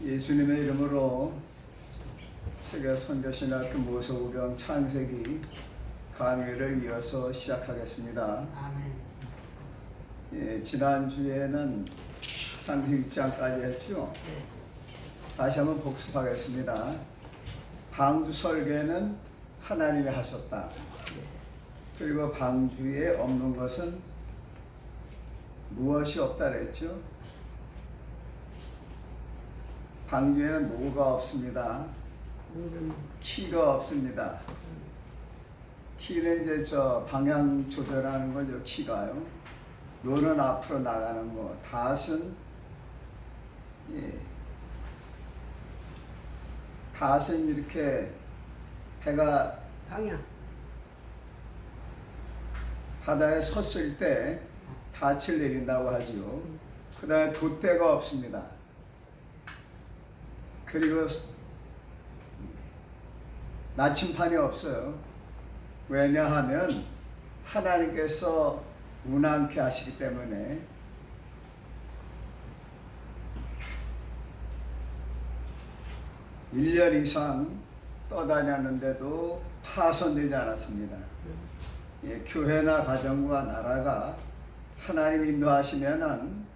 예수님의 이름으로 세계 선교신학교 모서구경 창세기 강의를 이어서 시작하겠습니다. 아멘. 지난주에는 창세기 6장까지 했죠. 다시 한번 복습하겠습니다. 방주 설계는 하나님이 하셨다. 그리고 방주에 없는 것은 무엇이 없다 그랬죠. 방주에는 노가 없습니다. 키가 없습니다. 키는 이제 저 방향 조절하는 거죠. 키가요. 노는 앞으로 나가는 거. 닷은 닷은 이렇게 해가 방향. 바다에 섰을 때 닻을 내린다고 하지요. 그 다음에 돛대가 없습니다. 그리고 나침판이 없어요. 왜냐하면 하나님께서 운항케 하시기 때문에. 1년 이상 떠다녔는데도 파손되지 않았습니다. 교회나 가정과 나라가 하나님 인도하시면은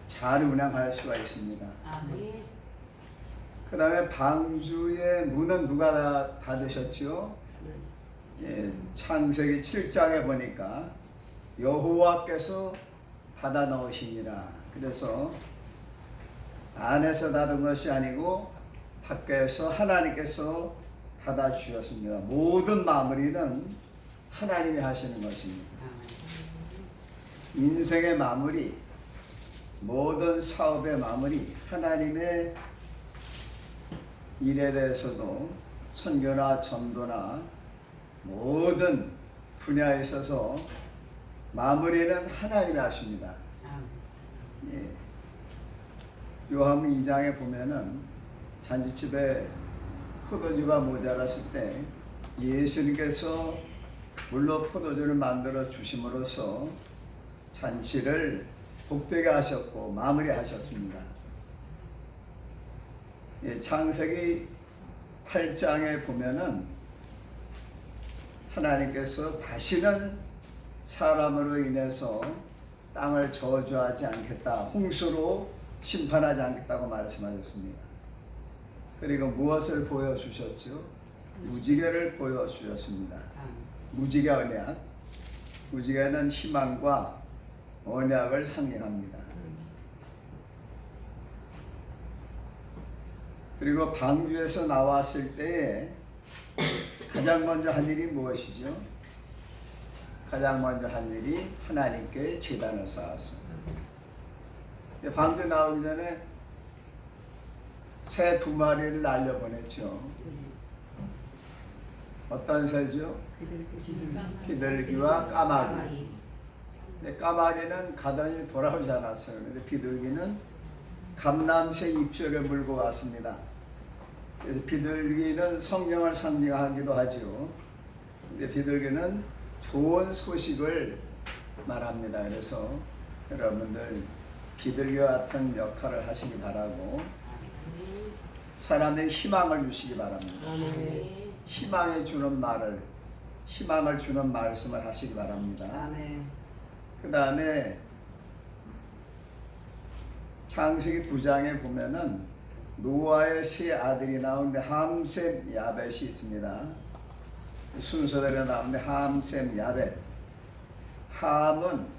잘 운항할 수가 있습니다. 아멘. 그 다음에 방주의 문은 누가 닫으셨죠? 창세기 7장에 보니까 여호와께서 닫아 넣으시니라. 그래서 안에서 닫은 것이 아니고 밖에서 하나님께서 닫아 주셨습니다. 모든 마무리는 하나님이 하시는 것입니다. 인생의 마무리, 모든 사업의 마무리, 하나님의 일에 대해서도 선교나 전도나 모든 분야에 있어서 마무리는 하나님이 하십니다. 요한복음 2장에 보면은 잔치집에 포도주가 모자랐을 때 예수님께서 물로 포도주를 만들어 주심으로써 잔치를 복되게 하셨고 마무리하셨습니다. 창세기 8장에 보면은 하나님께서 다시는 사람으로 인해서 땅을 저주하지 않겠다, 홍수로 심판하지 않겠다고 말씀하셨습니다. 그리고 무엇을 보여주셨죠? 무지개를 보여주셨습니다. 무지개 언약. 무지개는 희망과 언약을 상징합니다. 그리고 방주에서 나왔을 때에 가장 먼저 한 일이 무엇이죠? 가장 먼저 한 일이 하나님께 제단을 쌓았습니다. 방주 나오기 전에 새 2마리를 날려보냈죠. 어떤 새죠? 비둘기와 까마귀. 까마귀는 가더니 돌아오지 않았어요. 그런데 비둘기는 감람새 잎새를 물고 왔습니다. 그래서 비둘기는 성령을 상징하기도 하죠. 근데 비둘기는 좋은 소식을 말합니다. 그래서 여러분들 비둘기 같은 역할을 하시기 바라고, 사람들이 희망을 주시기 바랍니다. 희망을 주는 말을, 희망을 주는 말씀을 하시기 바랍니다. 그 다음에 창세기 9장에 보면은 노아의 세 아들이 나오는데 함셈, 야벳이 있습니다. 순서대로 나오는데 함셈, 야벳. 함은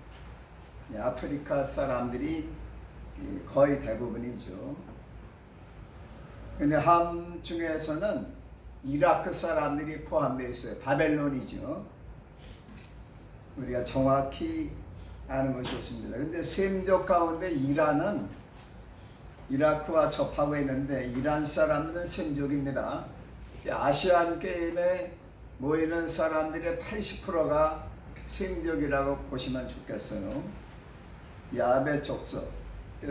아프리카 사람들이 거의 대부분이죠. 근데 함 중에서는 이라크 사람들이 포함되어 있어요. 바벨론이죠. 우리가 정확히 아는 것이 좋습니다. 근데 셈족 가운데 이란은 이라크와 접하고 있는데 이란 사람들은 셈족입니다. 아시안 게임에 모이는 사람들의 80%가 셈족이라고 보시면 좋겠어요. 야벳 족속.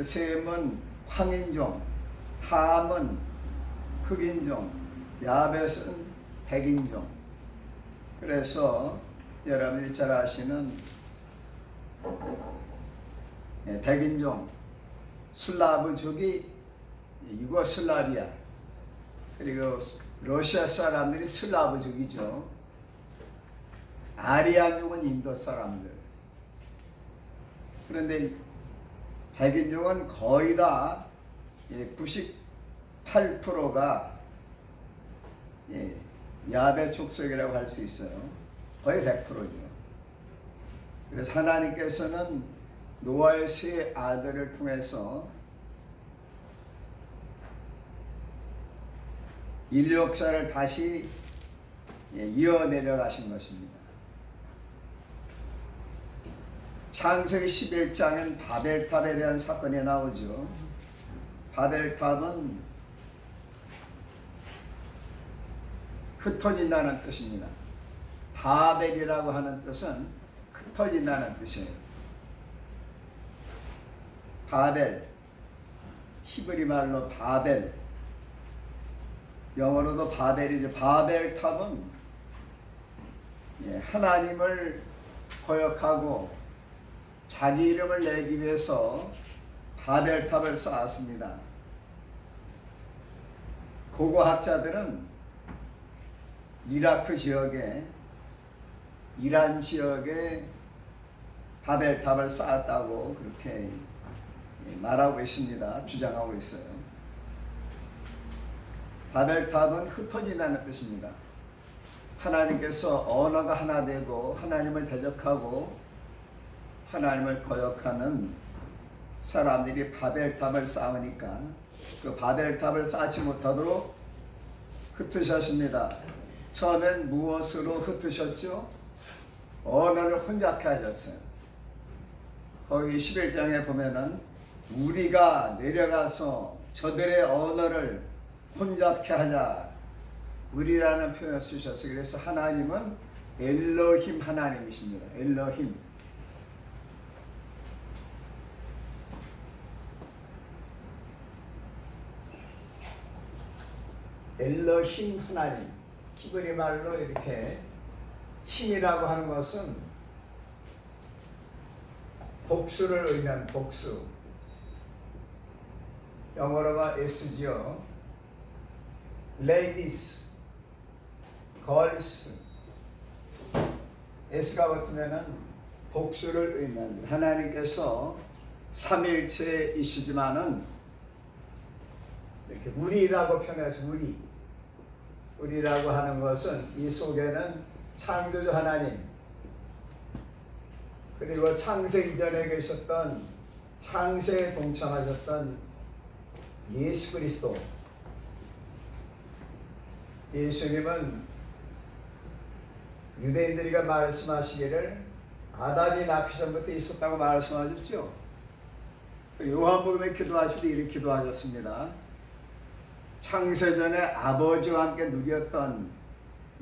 셈은 황인종, 함은 흑인종, 야벳은 백인종. 그래서 여러분이 잘 아시는 백인종, 슬라브족이 유고슬라비아, 그리고 러시아 사람들이 슬라브족이죠. 아리아족은 인도 사람들. 그런데 백인족은 거의 다 98%가 야베 족속이라고 할 수 있어요. 거의 100%죠. 그래서 하나님께서는 노아의 세 아들을 통해서 인류 역사를 다시 이어내려 가신 것입니다. 창세기 11장은 바벨탑에 대한 사건이 나오죠. 바벨탑은 흩어진다는 뜻입니다. 바벨이라고 하는 뜻은 흩어진다는 뜻이에요. 바벨, 히브리 말로 바벨, 영어로도 바벨이죠. 바벨탑은 하나님을 거역하고 자기 이름을 내기 위해서 바벨탑을 쌓았습니다. 고고학자들은 이라크 지역에, 이란 지역에 바벨탑을 쌓았다고 그렇게 말하고 있습니다. 주장하고 있어요. 바벨탑은 흩어진다는 뜻입니다. 하나님께서 언어가 하나 되고 하나님을 대적하고 하나님을 거역하는 사람들이 바벨탑을 쌓으니까 그 바벨탑을 쌓지 못하도록 흩으셨습니다. 처음엔 무엇으로 흩으셨죠? 언어를 혼잡케 하셨어요. 거기 11장에 보면은 우리가 내려가서 저들의 언어를 혼잡케 하자, 우리라는 표현을 쓰셨어요. 그래서 하나님은 엘로힘 하나님이십니다. 엘로힘. 엘로힘 하나님. 히브리 말로 이렇게 힘이라고 하는 것은 복수를 의미한 복수. 영어로가 S죠. Ladies, girls. S가 붙으면은 복수를 의미합니다. 하나님께서 삼일체이시지만은 이렇게 우리라고 표현해서 우리라고 하는 것은 이 속에는 창조주 하나님, 그리고 창세 이전에 계셨던, 창세에 동참하셨던 예수 그리스도. 예수님은 유대인들이 말씀하시기를 아담이 낳기 전부터 있었다고 말씀하셨죠. 요한복음에 기도하실 때 이렇게 기도하셨습니다. 창세전에 아버지와 함께 누렸던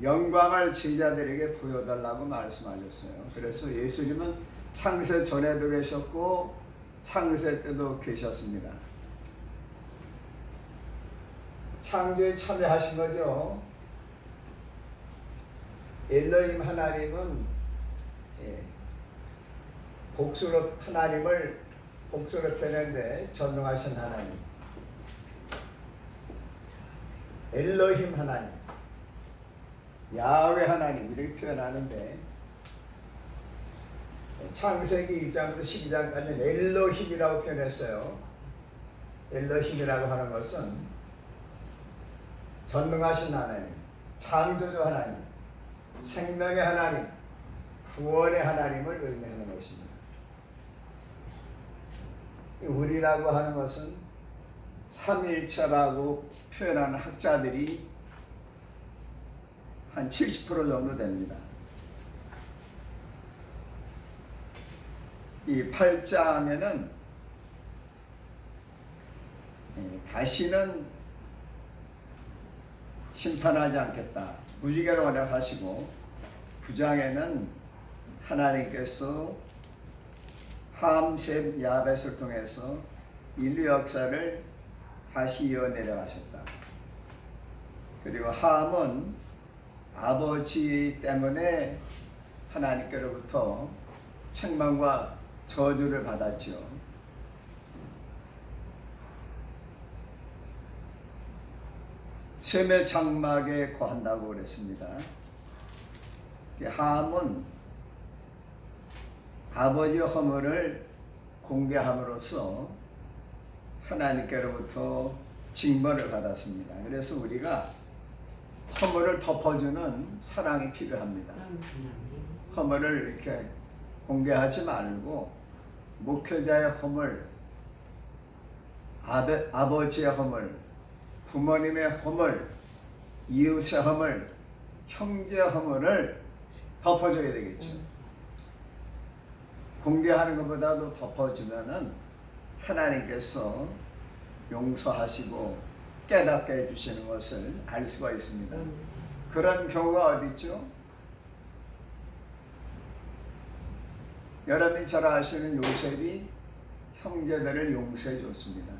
영광을 제자들에게 보여달라고 말씀하셨어요. 그래서 예수님은 창세 전에도 계셨고 창세 때도 계셨습니다. 창조에 참여하신 거죠. 엘로힘 하나님은 복수로 하나님을 복수로 표현했는데 전능하신 하나님, 엘로힘 하나님, 야훼 하나님 이렇게 표현하는데 창세기 1장부터 12장까지는 엘로힘이라고 표현했어요. 엘로힘이라고 하는 것은 전능하신 하나님, 창조주 하나님, 생명의 하나님, 구원의 하나님을 의미하는 것입니다. 우리라고 하는 것은 삼위일체라고 표현하는 학자들이 한 70% 정도 됩니다. 이 8장에는 다시는 심판하지 않겠다, 무지개로 활약하시고, 9장에는 하나님께서 함, 셈, 야벳을 통해서 인류 역사를 다시 이어내려 가셨다. 그리고 함은 아버지 때문에 하나님께로부터 책망과 저주를 받았죠. 셈의 장막에 거한다고 그랬습니다. 함은 아버지의 허물을 공개함으로써 하나님께로부터 징벌을 받았습니다. 그래서 우리가 허물을 덮어주는 사랑이 필요합니다. 허물을 이렇게 공개하지 말고 목회자의 허물, 아버지의 허물, 부모님의 허물, 이웃의 허물, 형제의 허물을 덮어줘야 되겠죠. 공개하는 것보다도 덮어주면은 하나님께서 용서하시고 깨닫게 해주시는 것을 알 수가 있습니다. 그런 경우가 어디 있죠? 여러분이 잘 아시는 요셉이 형제들을 용서해 줬습니다.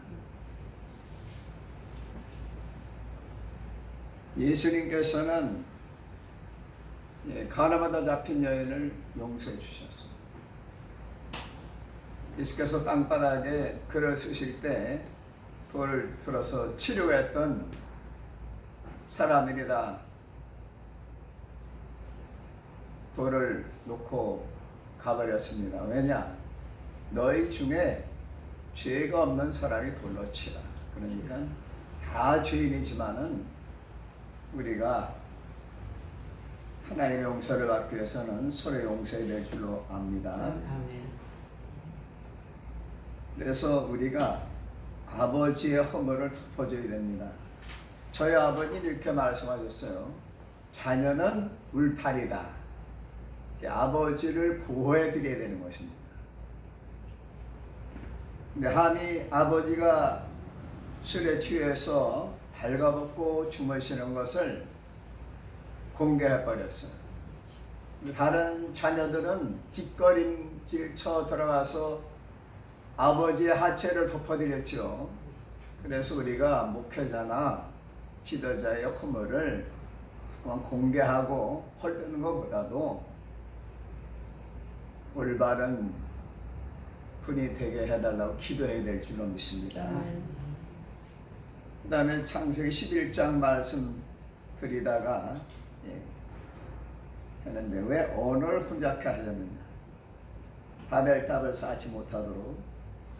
예수님께서는 가나마다 잡힌 여인을 용서해 주셨습니다. 예수께서 땅바닥에 글을 쓰실 때 돌을 들어서 치료했던 사람들이다 돌을 놓고 가버렸습니다. 왜냐? 너희 중에 죄가 없는 사람이 돌로 치라. 그러니까 다 죄인이지만은 우리가 하나님의 용서를 받기 위해서는 서로 용서해야 될 줄로 압니다. 아멘. 그래서 우리가 아버지의 허물을 덮어줘야 됩니다. 저희 아버님 이렇게 말씀하셨어요. 자녀는 울타리다. 아버지를 보호해 드려야 되는 것입니다. 근데 함이 아버지가 술에 취해서 발가벗고 주무시는 것을 공개해 버렸어요. 다른 자녀들은 뒷걸음질 쳐 들어가서 아버지의 하체를 덮어드렸죠. 그래서 우리가 목회자나 지도자의 허물을 공개하고 헐르는 것보다도 올바른 분이 되게 해달라고 기도해야 될 줄로 믿습니다. 그 다음에 창세기 11장 말씀 드리다가 했는데 왜 언어를 혼잡케 하셨느냐? 받을 답을 쌓지 못하도록.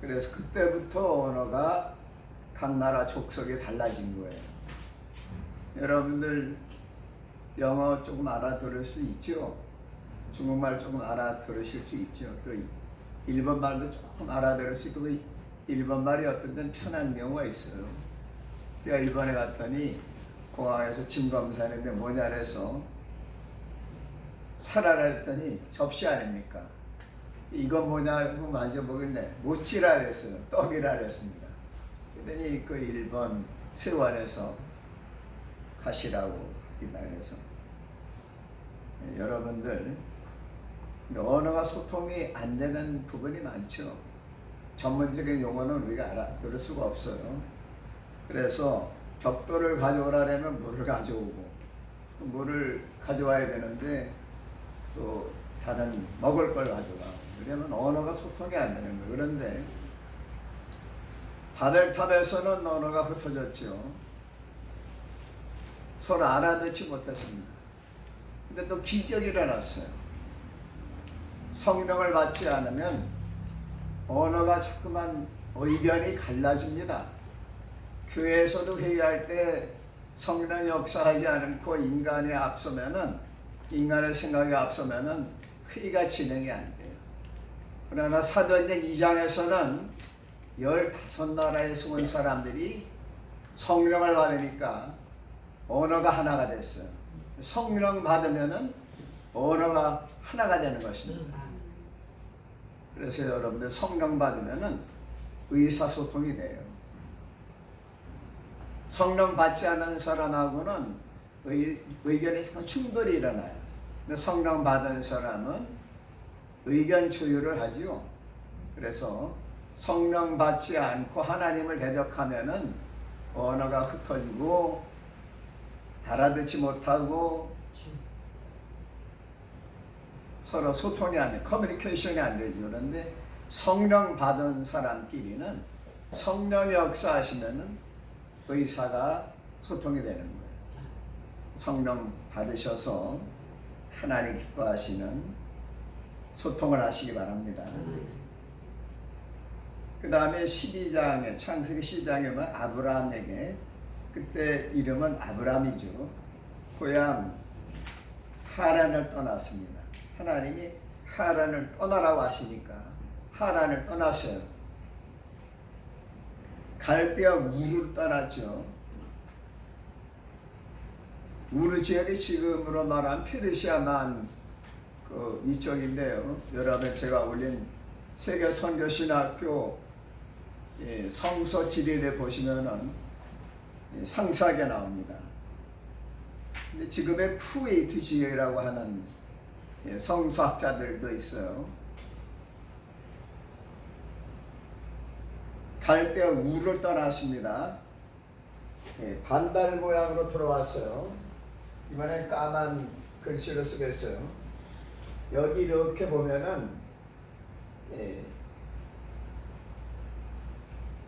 그래서 그때부터 언어가 각 나라 족속이 달라진 거예요. 여러분들 영어 조금 알아들을 수 있죠? 중국말 조금 알아들으실 수 있죠? 또 일본말도 조금 알아들을 수 있고 일본말이 어떤 데는 편한 경우가 있어요. 제가 일본에 갔더니 공항에서 짐 검사했는데 뭐냐 그래서 사라라 했더니 접시 아닙니까? 이건 뭐냐고 만져보길래 모찌라 그랬어요. 떡이라 그랬습니다. 그랬더니 그 일본 세관에서 가시라고 있다 그래서 여러분들 언어가 소통이 안 되는 부분이 많죠. 전문적인 용어는 우리가 알아들을 수가 없어요. 그래서 벽돌을 가져오라면 물을 가져오고 물을 가져와야 되는데 또 다른 먹을 걸 가져가고 그러면 언어가 소통이 안 되는 거예요. 그런데 바벨탑에서는 언어가 흩어졌죠. 서로 알아듣지 못했습니다. 근데 또 기적이 일어났어요. 성령을 받지 않으면 언어가 자꾸만 의견이 갈라집니다. 교회에서도 회의할 때 성령 역사하지 않고 인간의 생각이 앞서면은 회의가 진행이 안 돼요. 그러나 사도행전 2장에서는 15나라에서 온 사람들이 성령을 받으니까 언어가 하나가 됐어요. 성령 받으면은 언어가 하나가 되는 것입니다. 그래서 여러분들 성령 받으면은 의사소통이 돼요. 성령 받지 않은 사람하고는 의견에 충돌이 일어나요. 근데 성령 받은 사람은 의견 조율을 하지요. 그래서 성령 받지 않고 하나님을 대적하면은 언어가 흩어지고 알아듣지 못하고 서로 소통이 안 돼, 커뮤니케이션이 안 되죠. 그런데 성령 받은 사람끼리는 성령이 역사하시면은 의사가 소통이 되는 거예요. 성령 받으셔서 하나님 기뻐하시는 소통을 하시기 바랍니다. 그 다음에 12장에 창세기 12장에 보면 아브라함에게 그때 이름은 아브라함이죠. 고향 하란을 떠났습니다. 하나님이 하란을 떠나라고 하시니까 하란을 떠났어요. 갈대아 우르를 떠났죠. 우르 지역이 지금으로 말하면 페르시아만 그 이쪽인데요. 여러분 제가 올린 세계 선교신학교 성서 지리를 보시면은 상세하게 나옵니다. 근데 지금의 쿠웨이트 지역이라고 하는 성서학자들도 있어요. 갈대아 우르를 떠났습니다. 반달 모양으로 들어왔어요. 이번엔 까만 글씨로 쓰겠어요. 여기 이렇게 보면은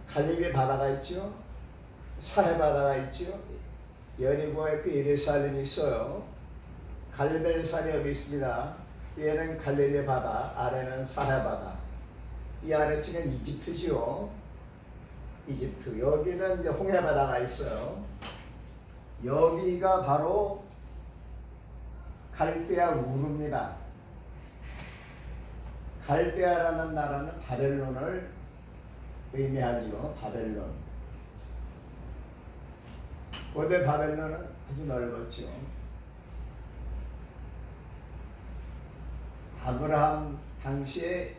갈릴리 바다가 있죠. 사해 바다가 있죠. 여리고에 그 예루살렘이 있어요. 갈멜산이 여기 있습니다. 위에는 갈릴리 바다, 아래는 사해 바다. 이 아래쪽은 이집트죠. 이집트. 여기는 이제 홍해 바다가 있어요. 여기가 바로 갈대아 우르입니다. 갈대아라는 나라는 바벨론을 의미하지요. 바벨론. 고대 바벨론은 아주 넓었죠. 아브라함 당시에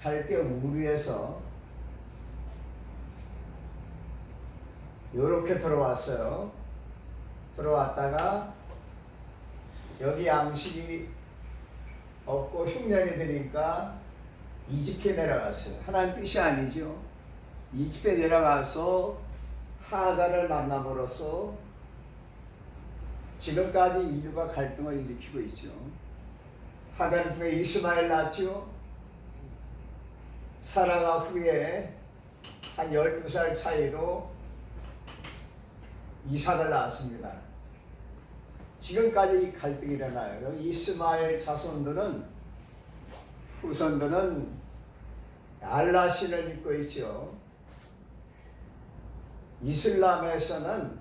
갈대아 우르에서 이렇게 들어왔어요. 들어왔다가 여기 양식이 없고 흉년이 드니까 이집트에 내려갔어요. 하나님 뜻이 아니죠. 이집트에 내려가서 하갈을 만남으로써 지금까지 인류가 갈등을 일으키고 있죠. 하갈을 통해 이스마엘 낳았죠. 사라가 후에 한 12살 차이로 이삭을 낳았습니다. 지금까지 이 갈등이 일어나요. 이스마엘 자손들은 후손들은 알라 신을 믿고 있죠. 이슬람에서는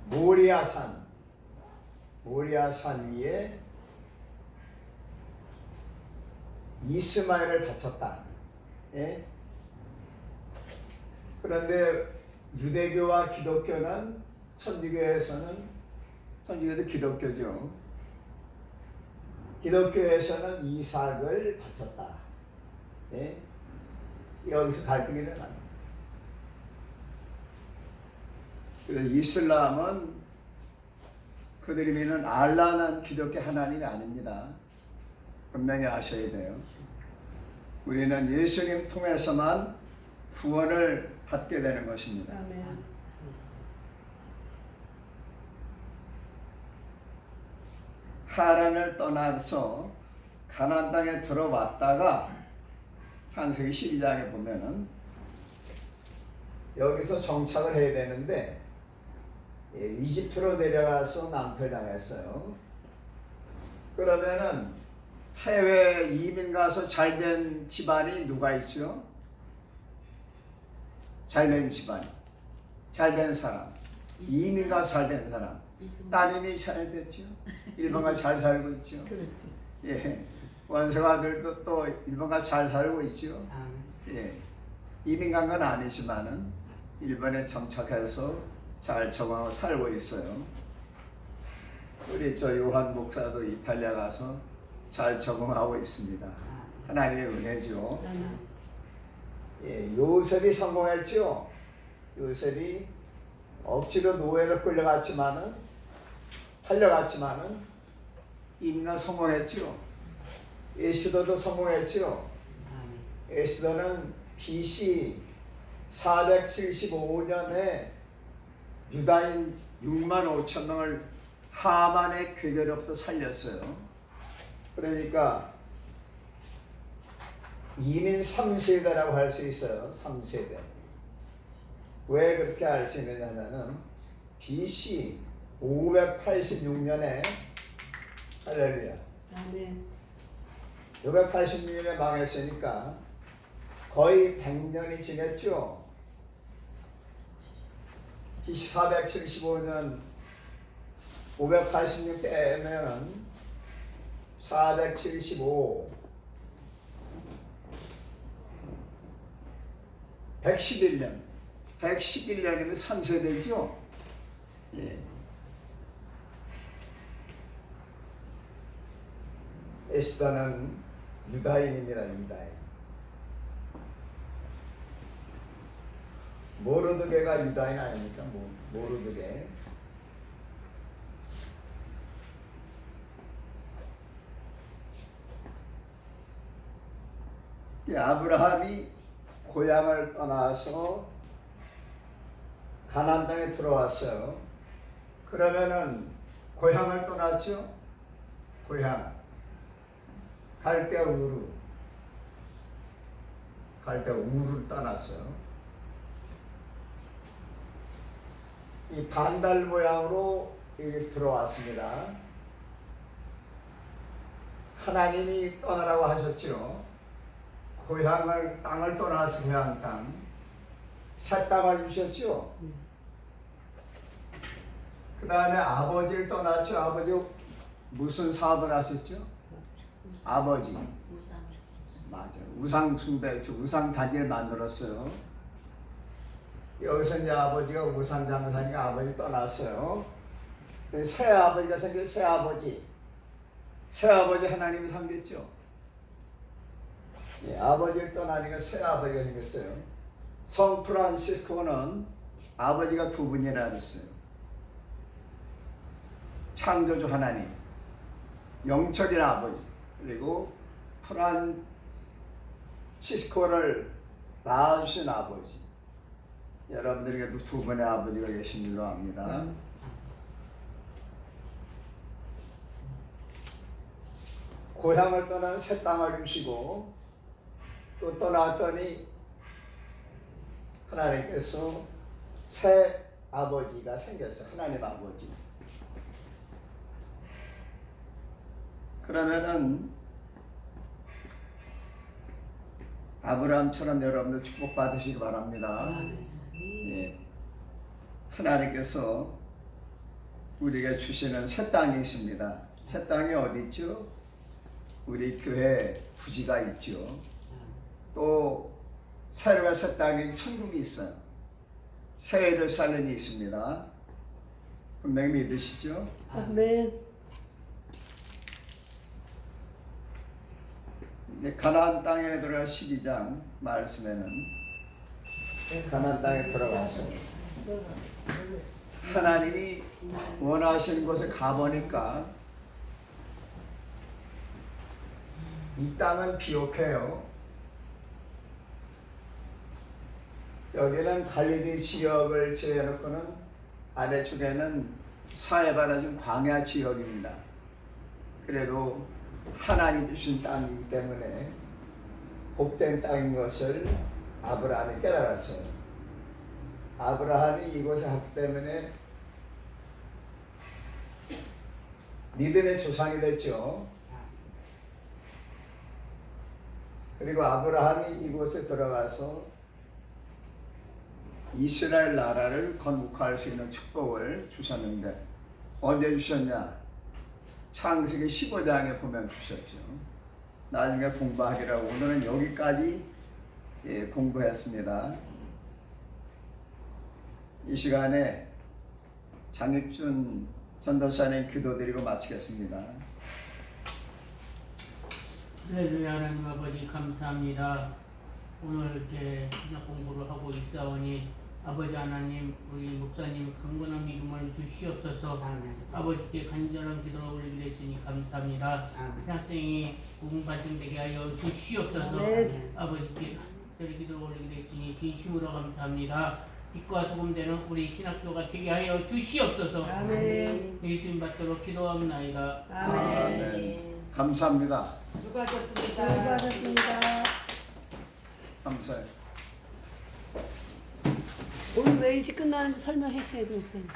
모리아산 위에 이스마엘을 바쳤다. 예? 그런데 유대교와 기독교는 천주교도 기독교죠. 기독교에서는 이삭을 바쳤다. 예? 여기서 갈등이 일어납니다. 그래서 이슬람은 그들이 믿는 알라는 기독교 하나님이 아닙니다. 분명히 아셔야 돼요. 우리는 예수님 통해서만 구원을 받게 되는 것입니다. 아멘. 하란을 떠나서 가나안 땅에 들어왔다가 창세기 12장에 보면은 여기서 정착을 해야 되는데 이집트로 내려가서 낭패당했어요. 그러면은 해외 이민 가서 잘된 집안이 누가 있죠? 잘된 집안, 잘된 사람, 이민 가서 잘된 사람. 따님이 잘 됐죠. 일본 가서 잘 살고 있죠. 그렇지. 예, 원생아들도 또 일본 가서 잘 살고 있죠. 예, 이민 간 건 아니지만은 일본에 정착해서 잘 적응하고 살고 있어요. 우리 저 요한 목사도 이탈리아 가서 잘 적응하고 있습니다. 하나님의 은혜죠. 예, 요셉이 성공했죠. 요셉이 억지로 노예로 팔려갔지만은 인간 성공했죠. 에스더도 성공했죠. 에스더는 BC 475년에 유다인 6만 5천 명을 하만의 괴계로부터 살렸어요. 그러니까 이민 3세대라고 할 수 있어요. 3세대. 왜 그렇게 알 수 있느냐면은 BC 586년에 할렐루야. 아멘. 586년에 망했으니까 거의 100년이 지났죠. BC 475년 586 빼면 475 111년 111년이면 3세대죠. 예. 에스더는 유다인입니다. 유다인. 모르드게가 유다인 아닙니까? 모르드게. 아브라함이 고향을 떠나서 가나안 땅에 들어왔어요. 그러면은 고향을 떠났죠. 고향 갈대아 우르를 떠났어요. 이 반달 모양으로 여기 들어왔습니다. 하나님이 떠나라고 하셨죠. 고향을 땅을 떠나서 고향 땅, 새 땅을 주셨죠. 그 다음에 아버지를 떠났죠. 아버지 무슨 사업을 하셨죠? 아버지 맞아요. 우상 숭배, 우상 단지를 만들었어요. 여기서 이제 아버지가 우상 장사니까 아버지 떠났어요. 새 아버지가 생겨 새 아버지 하나님이 생겼죠. 예, 아버지를 떠나니까 새 아버지가 생겼어요. 성 프란시스코는 아버지가 두 분이나 있어요. 창조주 하나님, 영적인 아버지, 그리고 프란시스코를 낳아주신 아버지. 여러분들에게도 두 분의 아버지가 계신 줄로 압니다. 고향을 떠난 새 땅을 주시고 또 떠났더니 하나님께서 새 아버지가 생겼어요. 하나님 아버지. 그러면은 아브라함처럼 여러분들 축복받으시기 바랍니다. 예. 하나님께서 우리에게 주시는 새 땅이 있습니다. 새 땅이 어디 있죠? 우리 교회 부지가 있죠. 또 새로운 새 땅인 천국이 있어요. 새 예루살렘이 있습니다. 분명히 믿으시죠? 아멘. 가나안 땅에 들어갈 12장 말씀에는 가나안 땅에 들어갔어요. 하나님이 원하시는 곳에 가보니까 이 땅은 비옥해요. 여기는 갈릴리 지역을 제외해놓고는 아래쪽에는 사해바라 중 광야 지역입니다. 그래도 하나님 주신 땅이기 때문에 복된 땅인 것을 아브라함이 깨달았어요. 아브라함이 이곳에 갔기 때문에 믿음의 조상이 됐죠. 그리고 아브라함이 이곳에 들어가서 이스라엘 나라를 건국할 수 있는 축복을 주셨는데 언제 주셨냐? 창세기 15장에 보면 주셨죠. 나중에 공부하기라고 오늘은 여기까지 공부했습니다. 이 시간에 장익준 전도사님 기도드리고 마치겠습니다. 할렐루야. 하나님 아버지 감사합니다. 오늘 이렇게 신약 공부를 하고 있사오니 아버지 하나님 우리 목사님 강건한 믿음을 주시옵소서. 아버지께 간절한 기도를 올리게 되시니 감사합니다. 신학생이 복음 발전되게 하여 주시옵소서. 아버지께 간절히 기도를 올리게 되시니 진심으로 감사합니다. 빛과 소금 되는 우리 신학교가 되게 하여 주시옵소서. 아멘. 예수님 받도록 기도합나이다. 아멘. 감사합니다. 수고하셨습니다. 수고하셨습니다. 감사해요. 오늘 왜 일찍 끝나는지 설명해 주셔야지 목사님.